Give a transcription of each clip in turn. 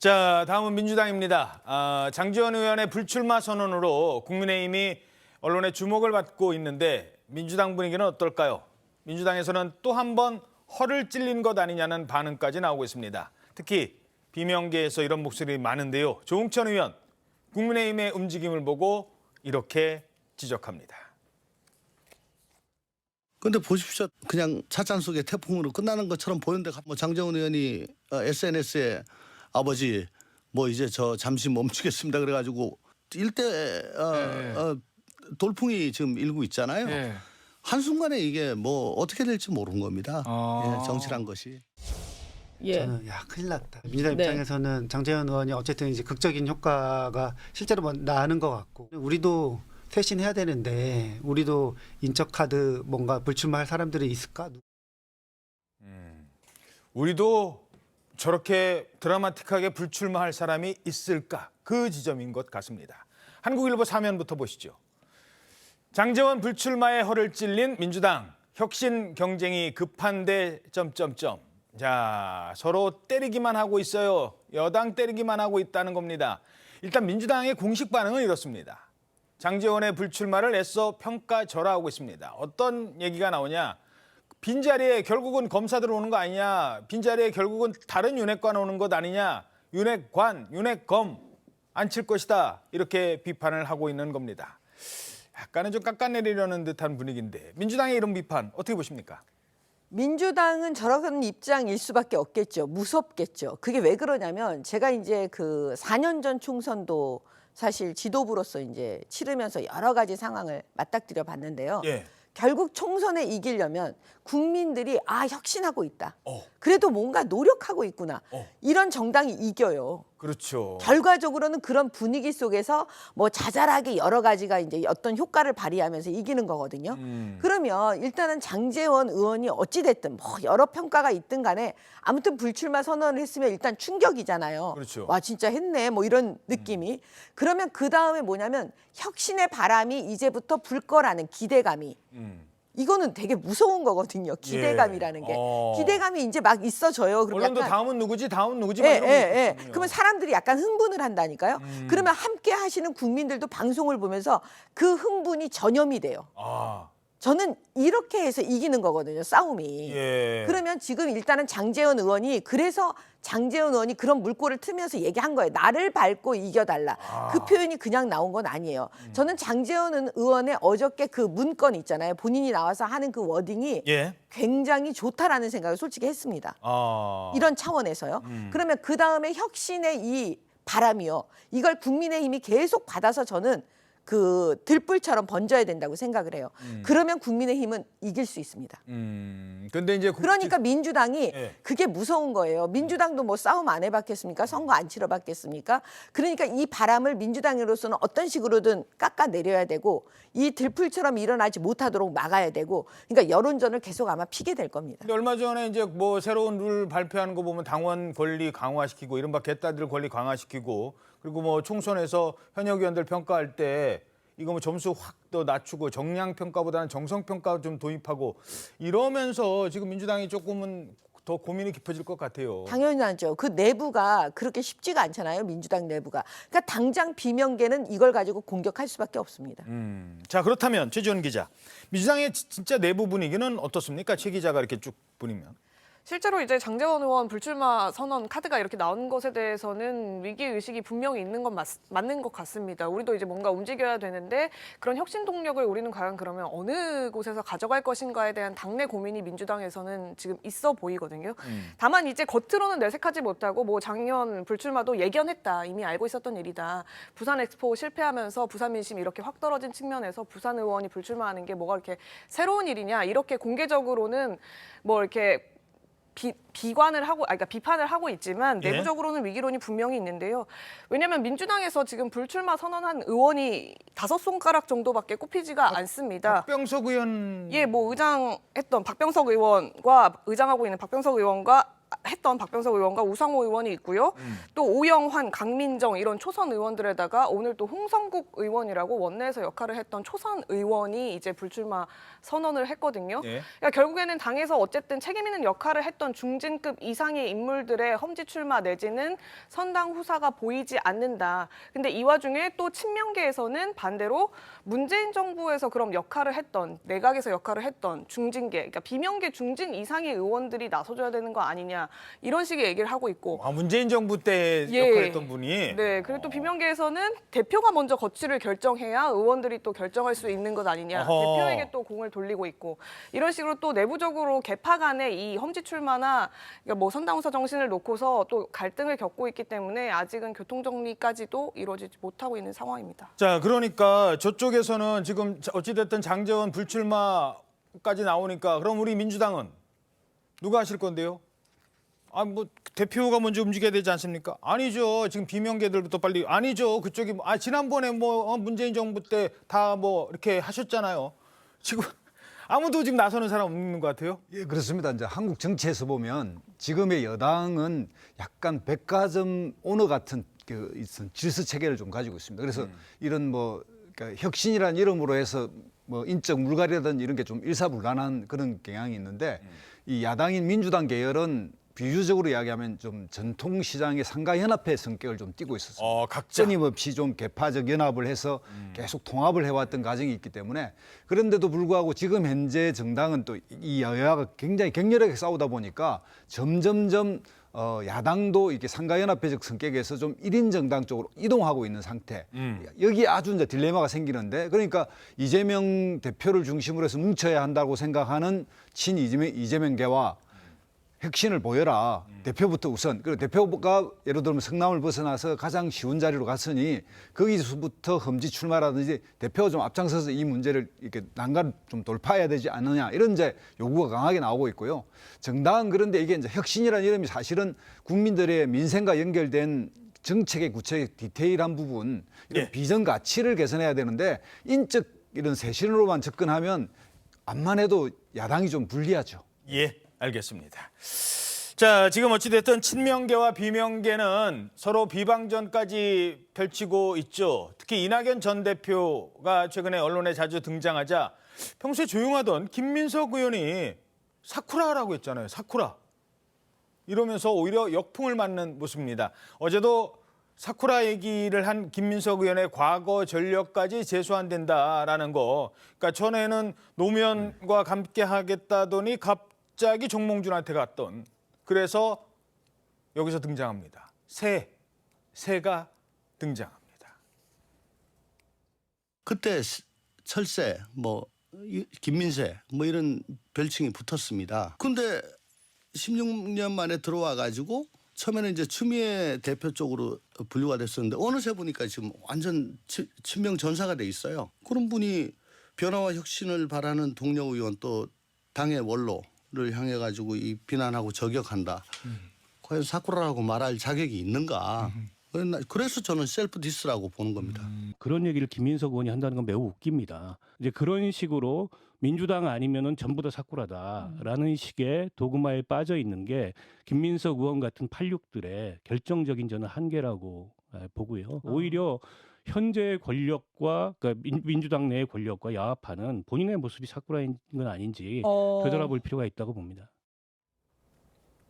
자, 다음은 민주당입니다. 장지원 의원의 불출마 선언으로 국민의힘이 언론의 주목을 받고 있는데 민주당 분위기는 어떨까요? 민주당에서는 또 한 번 허를 찔린 것 아니냐는 반응까지 나오고 있습니다. 특히 비명계에서 이런 목소리 많은데요. 조응천 의원, 국민의힘의 움직임을 보고 이렇게 지적합니다. 근데 보십시오. 그냥 찻잔 속의 태풍으로 끝나는 것처럼 보이는데 뭐 장제원 의원이 SNS에 아버지 뭐 이제 저 잠시 멈추겠습니다 그래가지고 일대 돌풍이 지금 일고 있잖아요. 예. 한순간에 이게 뭐 어떻게 될지 모르는 겁니다. 아. 예, 정치란 것이. 예. 저는 큰일 났다. 민주당 네. 입장에서는 장제원 의원이 어쨌든 이제 극적인 효과가 실제로 뭐 나는 것 같고 우리도 쇄신해야 되는데 우리도 인적 카드 뭔가 불출마할 사람들이 있을까? 우리도 저렇게 드라마틱하게 불출마할 사람이 있을까? 그 지점인 것 같습니다. 한국일보 사면부터 보시죠. 장제원 불출마에 허를 찔린 민주당. 혁신 경쟁이 급한데 점점점. 자, 서로 때리기만 하고 있어요. 여당 때리기만 하고 있다는 겁니다. 일단 민주당의 공식 반응은 이렇습니다. 장제원의 불출마를 애써 평가절하하고 있습니다. 어떤 얘기가 나오냐? 빈자리에 결국은 검사들 오는 거 아니냐? 빈자리에 결국은 다른 윤핵관 오는 것 아니냐? 윤핵관, 윤핵검 안 칠 것이다. 이렇게 비판을 하고 있는 겁니다. 약간은 좀 깎아내리려는 듯한 분위기인데 민주당의 이런 비판 어떻게 보십니까? 민주당은 저런 입장일 수밖에 없겠죠. 무섭겠죠. 그게 왜 그러냐면 제가 이제 그 4년 전 총선도 사실 지도부로서 이제 치르면서 여러 가지 상황을 맞닥뜨려 봤는데요. 예. 결국 총선에 이기려면 국민들이 혁신하고 있다. 어. 그래도 뭔가 노력하고 있구나. 이런 정당이 이겨요. 그렇죠. 결과적으로는 그런 분위기 속에서 뭐 자잘하게 여러 가지가 이제 어떤 효과를 발휘하면서 이기는 거거든요. 그러면 일단은 장제원 의원이 어찌 됐든 뭐 여러 평가가 있든 간에 아무튼 불출마 선언을 했으면 일단 충격이잖아요. 그렇죠. 와 진짜 했네 뭐 이런 느낌이. 그러면 그 다음에 뭐냐면 혁신의 바람이 이제부터 불 거라는 기대감이. 이거는 되게 무서운 거거든요. 기대감이라는 게. 기대감이 이제 막 있어져요. 그럼 언론도 약간 다음은 누구지? 다음은 누구지? 예, 막 예, 이런 예. 거거든요. 그러면 사람들이 약간 흥분을 한다니까요. 그러면 함께 하시는 국민들도 방송을 보면서 그 흥분이 전염이 돼요. 아, 저는 이렇게 해서 이기는 거거든요. 싸움이. 예. 그러면 지금 일단은 장제원 의원이 그래서 장제원 의원이 그런 물꼬를 트면서 얘기한 거예요. 나를 밟고 이겨달라. 그 표현이 그냥 나온 건 아니에요. 저는 장제원 의원의 어저께 그 문건 있잖아요. 본인이 나와서 하는 그 워딩이 예. 굉장히 좋다라는 생각을 솔직히 했습니다. 아. 이런 차원에서요. 그러면 그 다음에 혁신의 이 바람이요. 이걸 국민의힘이 계속 받아서 저는 그 들불처럼 번져야 된다고 생각을 해요. 그러면 국민의힘은 이길 수 있습니다. 근데 이제 그러니까 민주당이 예. 그게 무서운 거예요. 민주당도 뭐 싸움 안 해봤겠습니까? 선거 안 치러봤겠습니까? 그러니까 이 바람을 민주당으로서는 어떤 식으로든 깎아내려야 되고 이 들풀처럼 일어나지 못하도록 막아야 되고 그러니까 여론전을 계속 아마 피게 될 겁니다. 근데 얼마 전에 이제 뭐 새로운 룰 발표하는 거 보면 당원 권리 강화시키고 이른바 개딸들 권리 강화시키고 그리고 뭐 총선에서 현역 의원들 평가할 때 이거 뭐 점수 확 더 낮추고 정량 평가보다는 정성 평가 좀 도입하고 이러면서 지금 민주당이 조금은 더 고민이 깊어질 것 같아요. 당연하죠. 그 내부가 그렇게 쉽지가 않잖아요. 민주당 내부가. 그러니까 당장 비명계는 이걸 가지고 공격할 수밖에 없습니다. 자, 그렇다면 최지원 기자, 민주당의 진짜 내부 분위기는 어떻습니까? 최 기자가 이렇게 쭉 보니면. 실제로 이제 장제원 의원 불출마 선언 카드가 이렇게 나온 것에 대해서는 위기 의식이 분명히 있는 건 맞는 것 같습니다. 우리도 이제 뭔가 움직여야 되는데 그런 혁신 동력을 우리는 과연 그러면 어느 곳에서 가져갈 것인가에 대한 당내 고민이 민주당에서는 지금 있어 보이거든요. 다만 이제 겉으로는 내색하지 못하고 뭐 장의원 불출마도 예견했다. 이미 알고 있었던 일이다. 부산 엑스포 실패하면서 부산 민심이 이렇게 확 떨어진 측면에서 부산 의원이 불출마하는 게 뭐가 이렇게 새로운 일이냐. 이렇게 공개적으로는 뭐 이렇게 비관을 하고, 그러니까 비판을 하고 있지만 예? 내부적으로는 위기론이 분명히 있는데요. 왜냐하면 민주당에서 지금 불출마 선언한 의원이 5손가락 정도밖에 꼽히지가 않습니다. 박병석 의원. 예, 뭐 의장했던 박병석 의원과 의장하고 있는 박병석 의원과 했던 박병석 의원과 우상호 의원이 있고요. 또 오영환, 강민정 이런 초선 의원들에다가 오늘 또 홍성국 의원이라고 원내에서 역할을 했던 초선 의원이 이제 불출마 선언을 했거든요. 예. 그러니까 결국에는 당에서 어쨌든 책임 있는 역할을 했던 중진급 이상의 인물들의 험지 출마 내지는 선당 후사가 보이지 않는다. 근데 이 와중에 또 친명계에서는 반대로 문재인 정부에서 그럼 역할을 했던, 내각에서 역할을 했던 중진계, 그러니까 비명계 중진 이상의 의원들이 나서줘야 되는 거 아니냐 이런 식의 얘기를 하고 있고. 문재인 정부 때 예. 역할했던 분이. 네, 그리고 또 비명계에서는 대표가 먼저 거취를 결정해야 의원들이 또 결정할 수 있는 것 아니냐. 어허. 대표에게 또 공을 돌리고 있고 이런 식으로 또 내부적으로 개파 간의 이 험지 출마나 그러니까 뭐 선당후사 정신을 놓고서 또 갈등을 겪고 있기 때문에 아직은 교통 정리까지도 이루어지지 못하고 있는 상황입니다. 자, 그러니까 저쪽에서는 지금 어찌됐든 장제원 불출마까지 나오니까 그럼 우리 민주당은 누가 하실 건데요? 뭐 대표가 먼저 움직여야 되지 않습니까? 아니죠. 지금 비명계들부터 빨리 아니죠. 그쪽이 지난번에 뭐 문재인 정부 때 다 뭐 이렇게 하셨잖아요. 지금 아무도 지금 나서는 사람 없는 것 같아요. 예, 그렇습니다. 이제 한국 정치에서 보면 지금의 여당은 약간 백화점 오너 같은 질서 체계를 좀 가지고 있습니다. 그래서 이런 뭐 그러니까 혁신이라는 이름으로 해서 뭐 인적 물갈이라든 이런 게 좀 일사불란한 그런 경향이 있는데 이 야당인 민주당 계열은 비유적으로 이야기하면 좀 전통시장의 상가연합회 성격을 좀 띠고 있었습니다. 각자. 끊임없이 좀 개파적 연합을 해서 계속 통합을 해왔던 과정이 있기 때문에 그런데도 불구하고 지금 현재 정당은 또 이 여야가 굉장히 격렬하게 싸우다 보니까 점점점 야당도 이렇게 상가연합회적 성격에서 좀 1인 정당 쪽으로 이동하고 있는 상태. 여기에 아주 이제 딜레마가 생기는데 그러니까 이재명 대표를 중심으로 해서 뭉쳐야 한다고 생각하는 친 이재명계와 혁신을 보여라. 대표부터 우선. 그리고 대표가 예를 들면 성남을 벗어나서 가장 쉬운 자리로 갔으니 거기서부터 험지 출마라든지 대표가 좀 앞장서서 이 문제를 이렇게 난간 좀 돌파해야 되지 않느냐 이런 이제 요구가 강하게 나오고 있고요. 정당은 그런데 이게 이제 혁신이라는 이름이 사실은 국민들의 민생과 연결된 정책의 구체적 디테일한 부분 이런 예. 비전 가치를 개선해야 되는데 인적 이런 쇄신으로만 접근하면 암만 해도 야당이 좀 불리하죠. 예, 알겠습니다. 자, 지금 어찌됐든 친명계와 비명계는 서로 비방전까지 펼치고 있죠. 특히 이낙연 전 대표가 최근에 언론에 자주 등장하자 평소에 조용하던 김민석 의원이 사쿠라라고 했잖아요. 사쿠라. 이러면서 오히려 역풍을 맞는 모습입니다. 어제도 사쿠라 얘기를 한 김민석 의원의 과거 전력까지 재소환된다라는 거. 그러니까 전에는 노무현과 함께 하겠다더니 갑자기 정몽준한테 갔던. 그래서 여기서 등장합니다. 새가 등장합니다. 그때 철새, 뭐 김민새, 뭐 이런 별칭이 붙었습니다. 근데 16년 만에 들어와 가지고 처음에는 이제 추미애 대표 쪽으로 분류가 됐었는데 어느새 보니까 지금 완전 친명 전사가 돼 있어요. 그런 분이 변화와 혁신을 바라는 동료 의원 또 당의 원로를 향해 가지고 이 비난하고 저격한다. 과연 사쿠라라고 말할 자격이 있는가? 그래서 저는 셀프 디스라고 보는 겁니다. 그런 얘기를 김민석 의원이 한다는 건 매우 웃깁니다. 이제 그런 식으로 민주당 아니면은 전부 다 사쿠라다라는 식의 도그마에 빠져 있는 게 김민석 의원 같은 86들의 결정적인 저는 한계라고 보고요. 오히려 현재 권력과 그러니까 민주당 내의 권력과 야합하는 본인의 모습이 사쿠라인 건 아닌지 되돌아볼 필요가 있다고 봅니다.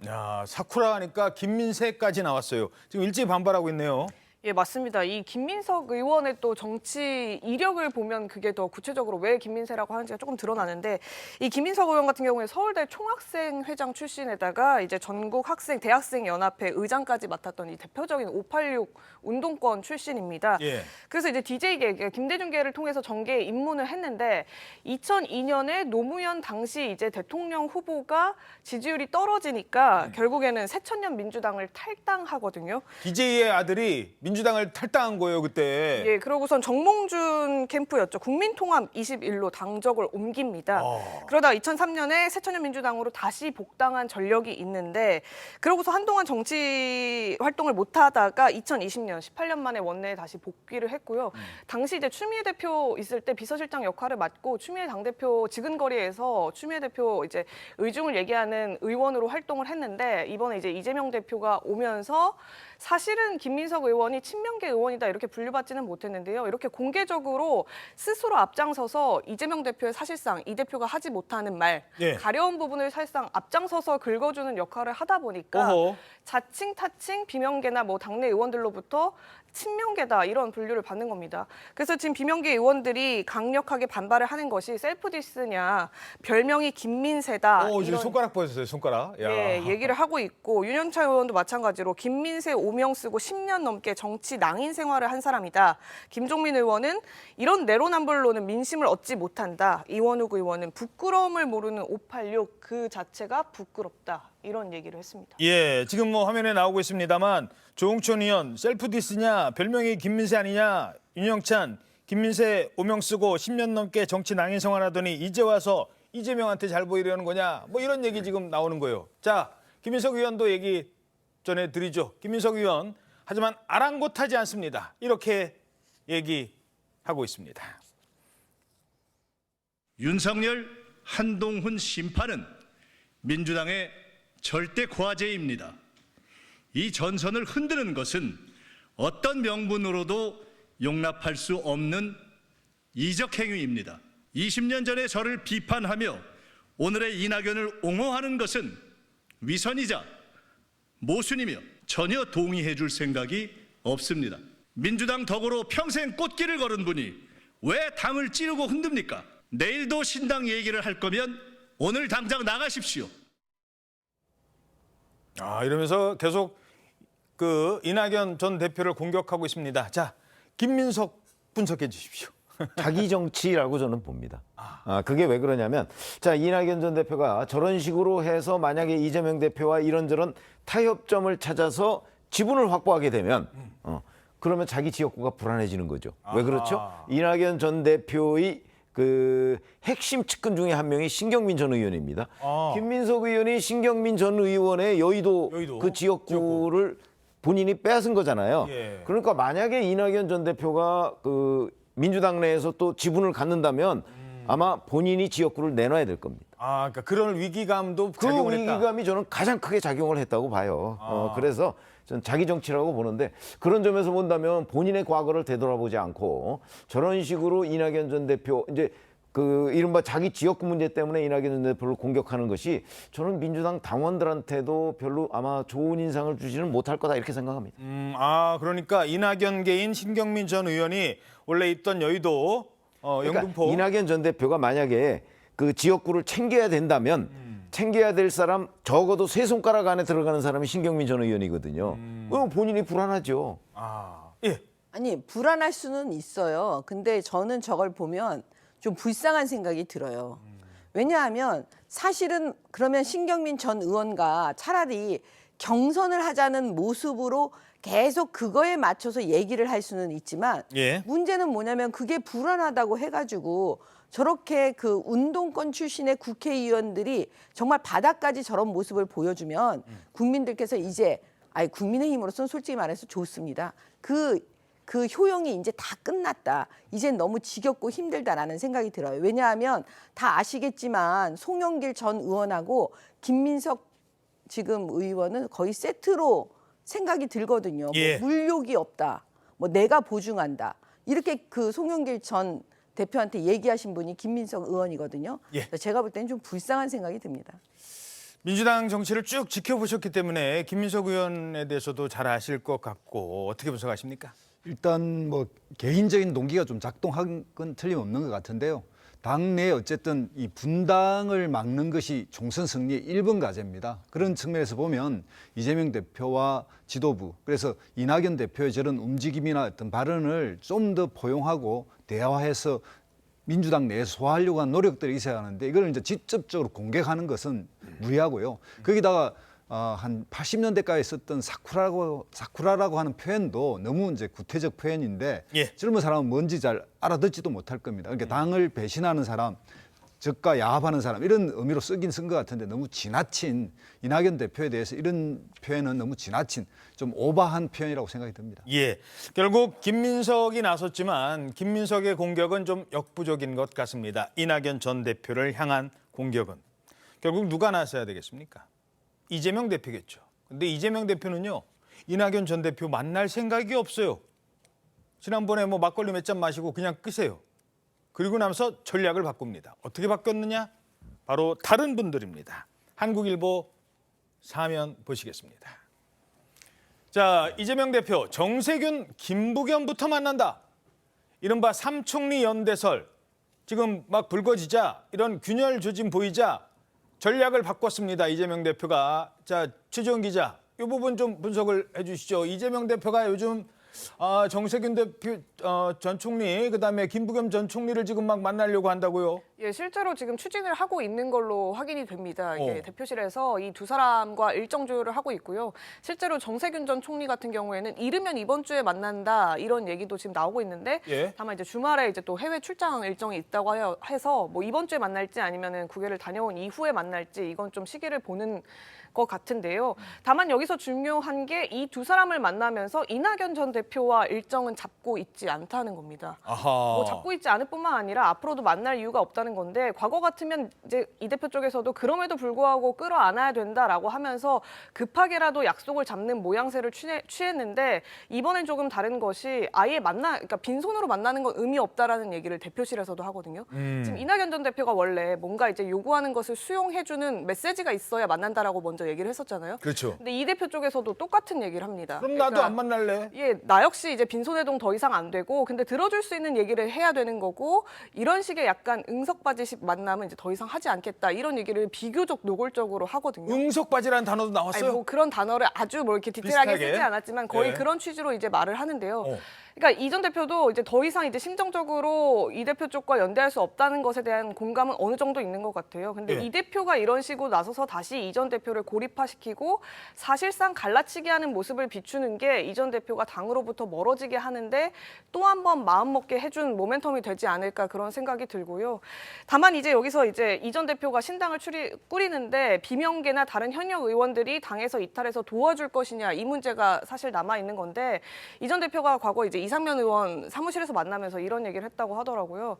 야, 사쿠라 하니까 김민세까지 나왔어요. 지금 일제히 반발하고 있네요. 예, 맞습니다. 이 김민석 의원의 또 정치 이력을 보면 그게 더 구체적으로 왜 김민세라고 하는지가 조금 드러나는데 이 김민석 의원 같은 경우에 서울대 총학생회장 출신에다가 이제 전국 학생 대학생 연합회 의장까지 맡았던 이 대표적인 586 운동권 출신입니다. 예. 그래서 이제 DJ계 김대중계를 통해서 정계에 입문을 했는데 2002년에 노무현 당시 이제 대통령 후보가 지지율이 떨어지니까 결국에는 새천년 민주당을 탈당하거든요. DJ의 아들이 민주당을 탈당한 거예요 그때. 예, 그러고선 정몽준 캠프였죠. 국민통합 21로 당적을 옮깁니다. 그러다 2003년에 새천년민주당으로 다시 복당한 전력이 있는데 그러고서 한동안 정치 활동을 못하다가 2020년 18년 만에 원내에 다시 복귀를 했고요. 당시 이제 추미애 대표 있을 때 비서실장 역할을 맡고 추미애 당대표 지근거리에서 추미애 대표 이제 의중을 얘기하는 의원으로 활동을 했는데 이번에 이제 이재명 대표가 오면서 사실은 김민석 의원이 친명계 의원이다 이렇게 분류받지는 못했는데요. 이렇게 공개적으로 스스로 앞장서서 이재명 대표의 사실상 이 대표가 하지 못하는 말, 예. 가려운 부분을 사실상 앞장서서 긁어주는 역할을 하다 보니까 어허. 자칭 타칭 비명계나 뭐 당내 의원들로부터 친명계다 이런 분류를 받는 겁니다. 그래서 지금 비명계 의원들이 강력하게 반발을 하는 것이 셀프 디스냐, 별명이 김민세다 지금 이런 손가락 보여주세요 손가락. 야. 예, 얘기를 하고 있고 윤영찬 의원도 마찬가지로 김민세 오명 쓰고 10년 넘게 정치 낭인 생활을 한 사람이다. 김종민 의원은 이런 내로남불로는 민심을 얻지 못한다. 이원욱 의원은 부끄러움을 모르는 586 그 자체가 부끄럽다. 이런 얘기를 했습니다. 예, 지금 뭐 화면에 나오고 있습니다만 조홍천 의원 셀프 디스냐 별명이 김민세 아니냐 윤영찬 김민세 오명 쓰고 10년 넘게 정치 낭인 생활하더니 이제 와서 이재명한테 잘 보이려는 거냐 뭐 이런 얘기 지금 나오는 거예요. 자, 김민석 의원도 얘기 전해드리죠. 김민석 의원 하지만 아랑곳하지 않습니다. 이렇게 얘기하고 있습니다. 윤석열, 한동훈 심판은 민주당의 절대 과제입니다. 이 전선을 흔드는 것은 어떤 명분으로도 용납할 수 없는 이적 행위입니다. 20년 전에 저를 비판하며 오늘의 이낙연을 옹호하는 것은 위선이자 모순이며 전혀 동의해 줄 생각이 없습니다. 민주당 덕으로 평생 꽃길을 걸은 분이 왜 당을 찌르고 흔듭니까? 내일도 신당 얘기를 할 거면 오늘 당장 나가십시오. 이러면서 계속 그 이낙연 전 대표를 공격하고 있습니다. 자, 김민석 분석해 주십시오. 자기 정치라고 저는 봅니다. 그게 왜 그러냐면 자 이낙연 전 대표가 저런 식으로 해서 만약에 이재명 대표와 이런저런 타협점을 찾아서 지분을 확보하게 되면 그러면 자기 지역구가 불안해지는 거죠. 왜 그렇죠? 이낙연 전 대표의 그 핵심 측근 중에 한 명이 신경민 전 의원입니다. 김민석 의원이 신경민 전 의원의 여의도 그 지역구를 본인이 빼앗은 거잖아요. 예. 그러니까 만약에 이낙연 전 대표가 그 민주당 내에서 또 지분을 갖는다면 아마 본인이 지역구를 내놔야 될 겁니다. 그러니까 그런 위기감도 그 작용을 했다. 위기감이 저는 가장 크게 작용을 했다고 봐요. 그래서 전 자기 정치라고 보는데 그런 점에서 본다면 본인의 과거를 되돌아보지 않고 저런 식으로 이낙연 전 대표 이제 그 이른바 자기 지역구 문제 때문에 이낙연 전 대표를 공격하는 것이 저는 민주당 당원들한테도 별로 아마 좋은 인상을 주지는 못할 거다 이렇게 생각합니다. 그러니까 이낙연계인 신경민 전 의원이 원래 있던 여의도 그러니까 영등포 이낙연 전 대표가 만약에 그 지역구를 챙겨야 된다면 챙겨야 될 사람 적어도 세 손가락 안에 들어가는 사람이 신경민 전 의원이거든요. 본인이 불안하죠. 예. 아니 불안할 수는 있어요. 근데 저는 저걸 보면 좀 불쌍한 생각이 들어요. 왜냐하면 사실은 그러면 신경민 전 의원과 차라리 경선을 하자는 모습으로 계속 그거에 맞춰서 얘기를 할 수는 있지만 예. 문제는 뭐냐면 그게 불안하다고 해가지고 저렇게 그 운동권 출신의 국회의원들이 정말 바닥까지 저런 모습을 보여주면 국민들께서 이제 국민의힘으로서는 솔직히 말해서 좋습니다. 그 효용이 이제 다 끝났다. 이젠 너무 지겹고 힘들다라는 생각이 들어요. 왜냐하면 다 아시겠지만 송영길 전 의원하고 김민석 지금 의원은 거의 세트로 생각이 들거든요. 예. 뭐 물욕이 없다. 뭐 내가 보증한다. 이렇게 그 송영길 전 대표한테 얘기하신 분이 김민석 의원이거든요. 예. 그래서 제가 볼 때는 좀 불쌍한 생각이 듭니다. 민주당 정치를 쭉 지켜보셨기 때문에 김민석 의원에 대해서도 잘 아실 것 같고 어떻게 분석하십니까? 일단 뭐 개인적인 동기가 좀 작동한 건 틀림없는 것 같은데요. 당내에 어쨌든 이 분당을 막는 것이 총선 승리의 1번 과제입니다. 그런 측면에서 보면 이재명 대표와 지도부, 그래서 이낙연 대표의 저런 움직임이나 어떤 발언을 좀 더 포용하고 대화해서 민주당 내에 소화하려고 하는 노력들이 있어야 하는데 이걸 이제 직접적으로 공격하는 것은 무리하고요. 거기다가 한 80년대까지 썼던 사쿠라라고 하는 표현도 너무 이제 구태적 표현인데 예. 젊은 사람은 뭔지 잘 알아듣지도 못할 겁니다. 그러니까 당을 배신하는 사람, 적과 야합하는 사람 이런 의미로 쓰긴 쓴 것 같은데 너무 지나친 이낙연 대표에 대해서 이런 표현은 너무 지나친 좀 오버한 표현이라고 생각이 듭니다. 예, 결국 김민석이 나섰지만 김민석의 공격은 좀 역부족인 것 같습니다. 이낙연 전 대표를 향한 공격은 결국 누가 나서야 되겠습니까? 이재명 대표겠죠. 근데 이재명 대표는요, 이낙연 전 대표 만날 생각이 없어요. 지난번에 뭐 막걸리 몇 잔 마시고 그냥 끄세요. 그리고 나서 전략을 바꿉니다. 어떻게 바꿨느냐? 바로 다른 분들입니다. 한국일보 사면 보시겠습니다. 자, 이재명 대표 정세균, 김부겸부터 만난다. 이른바 삼총리 연대설 지금 막 불거지자 이런 균열 조짐 보이자 전략을 바꿨습니다. 이재명 대표가. 자, 최재원 기자, 이 부분 좀 분석을 해주시죠. 이재명 대표가 요즘 정세균 대표 전 총리, 그다음에 김부겸 전 총리를 지금 막 만나려고 한다고요? 예, 실제로 지금 추진을 하고 있는 걸로 확인이 됩니다. 이게 대표실에서 이 두 사람과 일정 조율을 하고 있고요. 실제로 정세균 전 총리 같은 경우에는 이르면 이번 주에 만난다 이런 얘기도 지금 나오고 있는데 예. 다만 이제 주말에 이제 또 해외 출장 일정이 있다고 해서 뭐 이번 주에 만날지 아니면은 국외를 다녀온 이후에 만날지 이건 좀 시기를 보는 것 같은데요. 다만 여기서 중요한 게 이 두 사람을 만나면서 이낙연 전 대표와 일정은 잡고 있지 않다는 겁니다. 아하. 뭐 잡고 있지 않을 뿐만 아니라 앞으로도 만날 이유가 없다는 건데 과거 같으면 이제 이 대표 쪽에서도 그럼에도 불구하고 끌어안아야 된다라고 하면서 급하게라도 약속을 잡는 모양새를 취했는데 이번엔 조금 다른 것이 아예 그러니까 빈손으로 만나는 건 의미 없다라는 얘기를 대표실에서도 하거든요. 지금 이낙연 전 대표가 원래 뭔가 이제 요구하는 것을 수용해주는 메시지가 있어야 만난다라고 먼저 얘기를 했었잖아요. 그렇죠. 근데 이 대표 쪽에서도 똑같은 얘기를 합니다. 그럼 나도 그러니까 안 만날래. 예, 나 역시 이제 빈손해동 더 이상 안 되고 근데 들어줄 수 있는 얘기를 해야 되는 거고 이런 식의 약간 응석바지식 만남은 이제 더 이상 하지 않겠다 이런 얘기를 비교적 노골적으로 하거든요. 응석바지라는 단어도 아니, 나왔어요? 뭐 그런 단어를 아주 뭐 이렇게 디테일하게 비슷하게? 쓰지 않았지만 거의 예. 그런 취지로 이제 말을 하는데요. 어. 그러니까 이 전 대표도 이제 더 이상 이제 심정적으로 이 대표 쪽과 연대할 수 없다는 것에 대한 공감은 어느 정도 있는 것 같아요. 근데 예. 이 대표가 이런 식으로 나서서 다시 이 전 대표를 고립화시키고 사실상 갈라치기 하는 모습을 비추는 게 이 전 대표가 당으로부터 멀어지게 하는데 또 한 번 마음먹게 해준 모멘텀이 되지 않을까 그런 생각이 들고요. 다만 이제 여기서 이제 이 전 대표가 신당을 꾸리는데 비명계나 다른 현역 의원들이 당에서 이탈해서 도와줄 것이냐 이 문제가 사실 남아 있는 건데 이 전 대표가 과거 이제 이상면 의원 사무실에서 만나면서 이런 얘기를 했다고 하더라고요.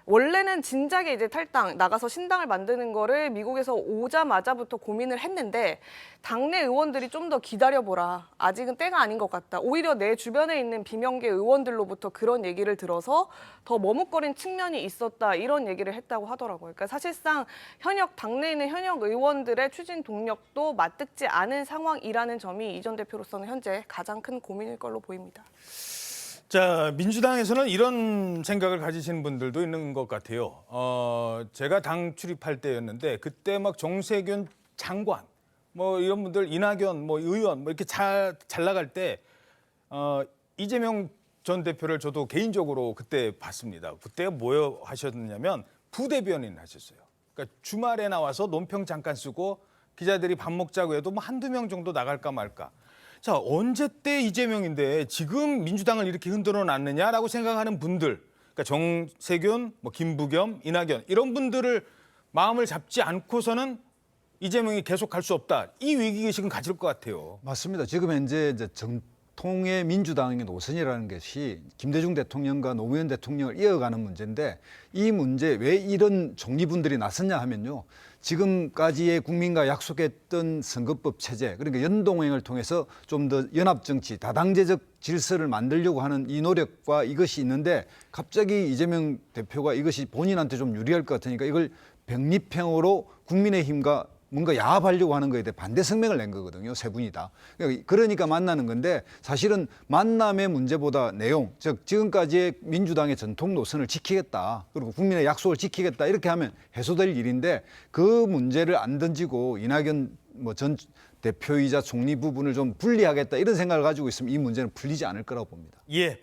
원래는 진작에 이제 탈당 나가서 신당을 만드는 거를 미국에서 오자마자부터 고민을 했는데 당내 의원들이 좀 더 기다려보라. 아직은 때가 아닌 것 같다. 오히려 내 주변에 있는 비명계 의원들로부터 그런 얘기를 들어서 더 머뭇거린 측면이 있었다. 이런 얘기를 했다고 하더라고요. 그러니까 사실상 당내에 있는 현역 의원들의 추진 동력도 맞듣지 않은 상황이라는 점이 이 전 대표로서는 현재 가장 큰 고민일 걸로 보입니다. 자, 민주당에서는 이런 생각을 가지시는 분들도 있는 것 같아요. 제가 당 출입할 때였는데 그때 막 정세균 장관, 뭐 이런 분들, 이낙연, 뭐 의원, 뭐 이렇게 잘 나갈 때 이재명 전 대표를 저도 개인적으로 그때 봤습니다. 그때 뭐 하셨냐면 부대변인 하셨어요. 그러니까 주말에 나와서 논평 잠깐 쓰고 기자들이 밥 먹자고 해도 뭐 한두 명 정도 나갈까 말까. 자, 언제 때 이재명인데 지금 민주당을 이렇게 흔들어 놨느냐라고 생각하는 분들, 그러니까 정세균, 뭐 김부겸, 이낙연 이런 분들을 마음을 잡지 않고서는 이재명이 계속 갈 수 없다. 이 위기의식은 가질 것 같아요. 맞습니다. 지금 현재 이제 정통의 민주당의 노선이라는 것이 김대중 대통령과 노무현 대통령을 이어가는 문제인데 이 문제 왜 이런 종리분들이 나섰냐 하면요. 지금까지의 국민과 약속했던 선거법 체제, 그러니까 연동형을 통해서 좀 더 연합정치, 다당제적 질서를 만들려고 하는 이 노력과 이것이 있는데 갑자기 이재명 대표가 이것이 본인한테 좀 유리할 것 같으니까 이걸 백립형으로 국민의힘과 뭔가 야합하려고 하는 거에 대해 반대 성명을 낸 거거든요. 세 분이 다. 그러니까 만나는 건데 사실은 만남의 문제보다 내용, 즉 지금까지의 민주당의 전통 노선을 지키겠다. 그리고 국민의 약속을 지키겠다. 이렇게 하면 해소될 일인데 그 문제를 안 던지고 이낙연 전 대표이자 총리 부분을 좀 분리하겠다. 이런 생각을 가지고 있으면 이 문제는 풀리지 않을 거라고 봅니다. 예.